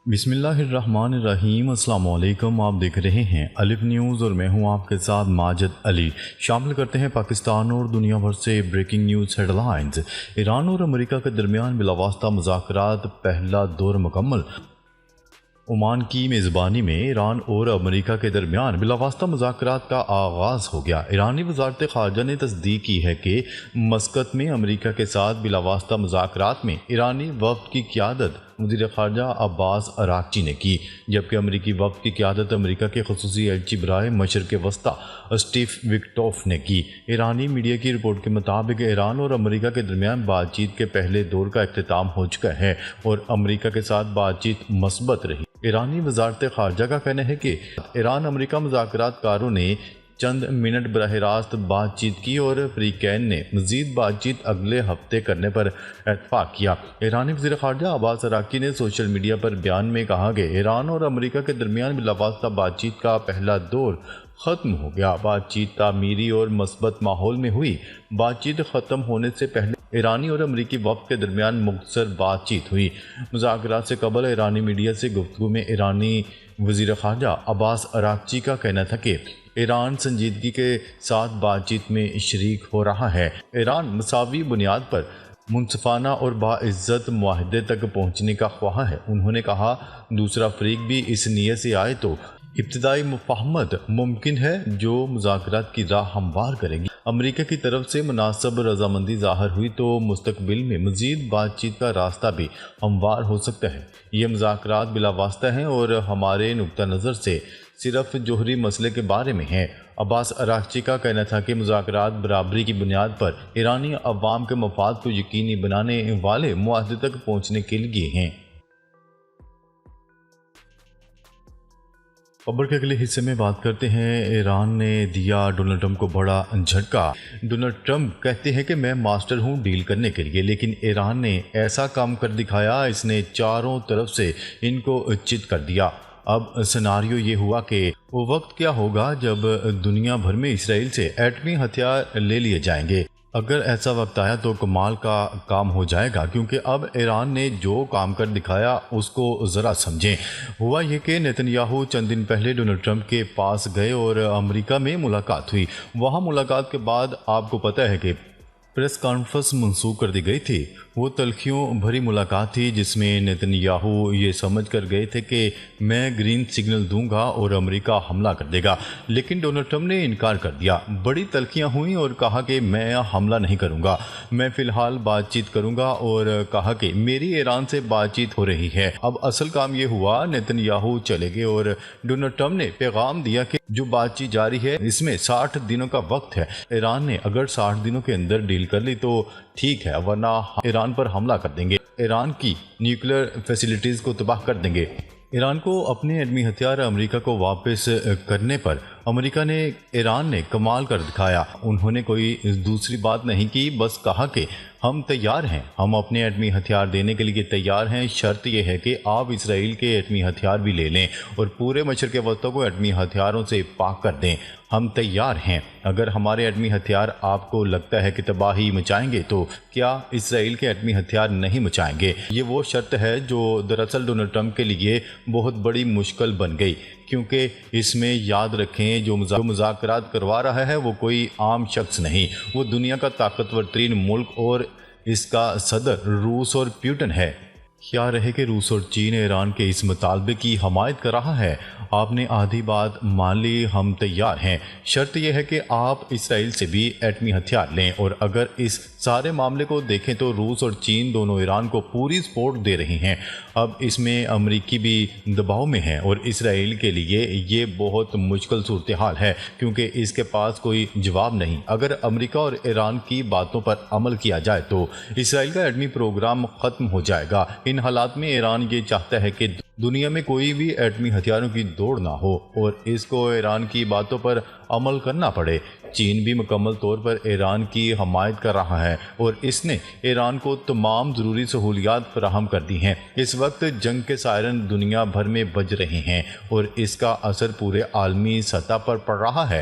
بسم اللہ الرحمن الرحیم۔ السلام علیکم، آپ دیکھ رہے ہیں الف نیوز اور میں ہوں آپ کے ساتھ ماجد علی۔ شامل کرتے ہیں پاکستان اور دنیا بھر سے breaking news headlines. Iran اور امریکہ کے درمیان بلاواسطہ مذاکرات، پہلا دور مکمل۔ عمان کی میزبانی میں ایران اور امریکہ کے درمیان بلاواسطہ مذاکرات کا آغاز ہو گیا۔ ایرانی وزارت خارجہ نے تصدیق کی ہے کہ مسقط میں امریکہ کے ساتھ بلاواسطہ مذاکرات میں ایرانی وفد کی قیادت وزیر خارجہ عباس اراغچی نے کی، جبکہ امریکی وفد کی قیادت امریکہ کے خصوصی ایلچی برائے مشرق وسطی اسٹیو وٹکوف نے کی۔ ایرانی میڈیا کی رپورٹ کے مطابق ایران اور امریکہ کے درمیان بات چیت کے پہلے دور کا اختتام ہو چکا ہے اور امریکہ کے ساتھ بات چیت مثبت رہی۔ ایرانی وزارت خارجہ کا کہنا ہے کہ ایران امریکہ مذاکرات کاروں نے چند منٹ براہ راست بات چیت کی اور فریقین نے مزید بات چیت اگلے ہفتے کرنے پر اتفاق کیا۔ ایرانی وزیر خارجہ عباس اراغچی نے سوشل میڈیا پر بیان میں کہا کہ ایران اور امریکہ کے درمیان بلاواسطہ بات چیت کا پہلا دور ختم ہو گیا۔ بات چیت تعمیری اور مثبت ماحول میں ہوئی۔ بات چیت ختم ہونے سے پہلے ایرانی اور امریکی وفد کے درمیان مختصر بات چیت ہوئی۔ مذاکرات سے قبل ایرانی میڈیا سے گفتگو میں ایرانی وزیر خارجہ عباس اراغچی کا کہنا تھا کہ ایران سنجیدگی کے ساتھ بات چیت میں شریک ہو رہا ہے۔ ایران مساوی بنیاد پر منصفانہ اور باعزت معاہدے تک پہنچنے کا خواہاں ہے۔ انہوں نے کہا دوسرا فریق بھی اس نیت سے آئے تو ابتدائی مفاہمت ممکن ہے جو مذاکرات کی راہ ہموار کرے گی۔ امریکہ کی طرف سے مناسب رضامندی ظاہر ہوئی تو مستقبل میں مزید بات چیت کا راستہ بھی ہموار ہو سکتا ہے۔ یہ مذاکرات بلا واسطہ ہیں اور ہمارے نقطہ نظر سے صرف جوہری مسئلے کے بارے میں ہیں۔ عباس اراغچی کا کہنا تھا کہ مذاکرات برابری کی بنیاد پر ایرانی عوام کے مفاد کو یقینی بنانے والے معاہدے تک پہنچنے کے لیے ہیں۔ خبر کے اگلے حصے میں بات کرتے ہیں۔ ایران نے دیا ڈونلڈ ٹرمپ کو بڑا جھٹکا۔ ڈونلڈ ٹرمپ کہتے ہیں کہ میں ماسٹر ہوں ڈیل کرنے کے لیے، لیکن ایران نے ایسا کام کر دکھایا، اس نے چاروں طرف سے ان کو چت کر دیا۔ اب سیناریو یہ ہوا کہ وہ وقت کیا ہوگا جب دنیا بھر میں اسرائیل سے ایٹمی ہتھیار لے لیے جائیں گے۔ اگر ایسا وقت آیا تو کمال کا کام ہو جائے گا، کیونکہ اب ایران نے جو کام کر دکھایا اس کو ذرا سمجھیں۔ ہوا یہ کہ نیتن یاہو چند دن پہلے ڈونلڈ ٹرمپ کے پاس گئے اور امریکہ میں ملاقات ہوئی۔ وہاں ملاقات کے بعد آپ کو پتہ ہے کہ پریس کانفرنس منسوخ کر دی گئی تھی۔ وہ تلخیوں بھری ملاقات تھی جس میں نیتن یاہو یہ سمجھ کر گئے تھے کہ میں گرین سگنل دوں گا اور امریکہ حملہ کر دے گا، لیکن ڈونلڈ ٹرمپ نے انکار کر دیا۔ بڑی تلخیاں ہوئیں اور کہا کہ میں حملہ نہیں کروں گا، میں فی الحال بات چیت کروں گا، اور کہا کہ میری ایران سے بات چیت ہو رہی ہے۔ اب اصل کام یہ ہوا، نیتن یاہو چلے گئے اور ڈونلڈ ٹرمپ نے پیغام دیا کہ جو بات چیت جاری ہے اس میں 60 دنوں کا وقت ہے۔ ایران نے اگر 60 دنوں کے اندر ڈیل کر لی تو ٹھیک ہے، ورنہ ایران پر حملہ کر دیں گے، ایران کی نیوکلیئر فیسلٹیز کو تباہ کر دیں گے۔ ایران کو اپنے ایٹمی ہتھیار امریکہ کو واپس کرنے پر امریکہ نے ایران نے کمال کر دکھایا۔ انہوں نے کوئی دوسری بات نہیں کی، بس کہا کہ ہم تیار ہیں، ہم اپنے ایٹمی ہتھیار دینے کے لیے تیار ہیں، شرط یہ ہے کہ آپ اسرائیل کے ایٹمی ہتھیار بھی لے لیں اور پورے مشرق وسطی کو ایٹمی ہتھیاروں سے پاک کر دیں۔ ہم تیار ہیں، اگر ہمارے ایٹمی ہتھیار آپ کو لگتا ہے کہ تباہی مچائیں گے تو کیا اسرائیل کے ایٹمی ہتھیار نہیں مچائیں گے؟ یہ وہ شرط ہے جو دراصل ڈونلڈ ٹرمپ کے لیے بہت بڑی مشکل بن گئی، کیونکہ اس میں یاد رکھیں جو مذاکرات کروا رہا ہے وہ کوئی عام شخص نہیں، وہ دنیا کا طاقتور ترین ملک اور اس کا صدر روس اور پیوٹن ہے۔ کیا رہے کہ روس اور چین ایران کے اس مطالبے کی حمایت کر رہا ہے۔ آپ نے آدھی بات مان لی، ہم تیار ہیں، شرط یہ ہے کہ آپ اسرائیل سے بھی ایٹمی ہتھیار لیں۔ اور اگر اس سارے معاملے کو دیکھیں تو روس اور چین دونوں ایران کو پوری سپورٹ دے رہے ہیں۔ اب اس میں امریکی بھی دباؤ میں ہیں اور اسرائیل کے لیے یہ بہت مشکل صورتحال ہے، کیونکہ اس کے پاس کوئی جواب نہیں۔ اگر امریکہ اور ایران کی باتوں پر عمل کیا جائے تو اسرائیل کا ایٹمی پروگرام ختم ہو جائے گا۔ ان حالات میں ایران یہ چاہتا ہے کہ دنیا میں کوئی بھی ایٹمی ہتھیاروں کی دوڑ نہ ہو اور اس کو ایران کی باتوں پر عمل کرنا پڑے۔ چین بھی مکمل طور پر ایران کی حمایت کر رہا ہے اور اس نے ایران کو تمام ضروری سہولیات فراہم کر دی ہیں۔ اس وقت جنگ کے سائرن دنیا بھر میں بج رہے ہیں اور اس کا اثر پورے عالمی سطح پر پڑ رہا ہے۔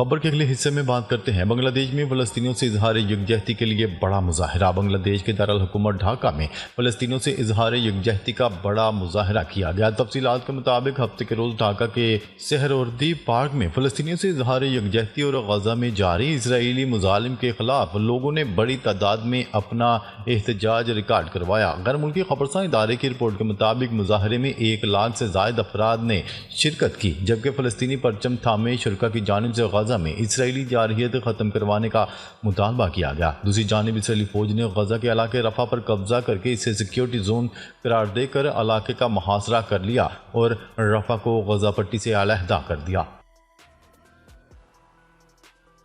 خبر کے اگلے حصے میں بات کرتے ہیں بنگلہ دیش میں فلسطینیوں سے اظہار یکجہتی کے لیے بڑا مظاہرہ۔ بنگلہ دیش کے دارالحکومت ڈھاکہ میں فلسطینیوں سے اظہار یکجہتی کا بڑا مظاہرہ کیا گیا۔ تفصیلات کے مطابق ہفتے کے روز ڈھاکہ کے سہروردی پارک میں فلسطینیوں سے اظہار یکجہتی اور غزہ میں جاری اسرائیلی مظالم کے خلاف لوگوں نے بڑی تعداد میں اپنا احتجاج ریکارڈ کروایا۔ غیر ملکی خبرساں ادارے کی رپورٹ کے مطابق مظاہرے میں 1 لاکھ سے زائد افراد نے شرکت کی، جبکہ فلسطینی پرچم تھامے شرکاء کی جانب سے غزہ میں اسرائیلی جارحیت ختم کروانے کا مطالبہ کیا گیا۔ دوسری جانب اسرائیلی فوج نے غزہ کے علاقے رفح پر قبضہ کر کے اسے سیکیورٹی زون قرار دے کر علاقے کا محاصرہ کر لیا اور رفح کو غزہ پٹی سے علیحدہ کر دیا۔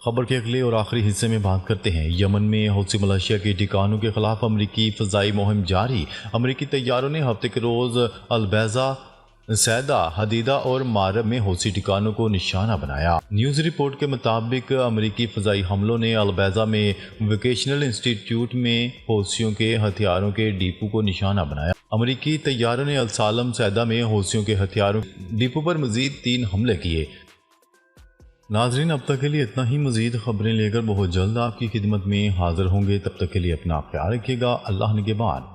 خبر کے اگلے اور آخری حصے میں بات کرتے ہیں یمن میں حوثی ملیشیا کے ٹھکانوں کے خلاف امریکی فضائی مہم جاری۔ امریکی طیاروں نے ہفتے کے روز البیضہ، سیدہ، حدیدہ اور مارب میں حوثی ٹھکانوں کو نشانہ بنایا۔ نیوز رپورٹ کے مطابق امریکی فضائی حملوں نے البیضہ میں ووکیشنل انسٹی ٹیوٹ میں حوثیوں کے ہتھیاروں کے ڈیپو کو نشانہ بنایا۔ امریکی طیاروں نے السالم، سیدہ میں حوثیوں کے ہتھیاروں ڈیپو پر مزید 3 حملے کیے۔ ناظرین، اب تک کے لیے اتنا ہی۔ مزید خبریں لے کر بہت جلد آپ کی خدمت میں حاضر ہوں گے۔ تب تک کے لیے اپنا خیال رکھیے گا۔ اللہ نگہبان۔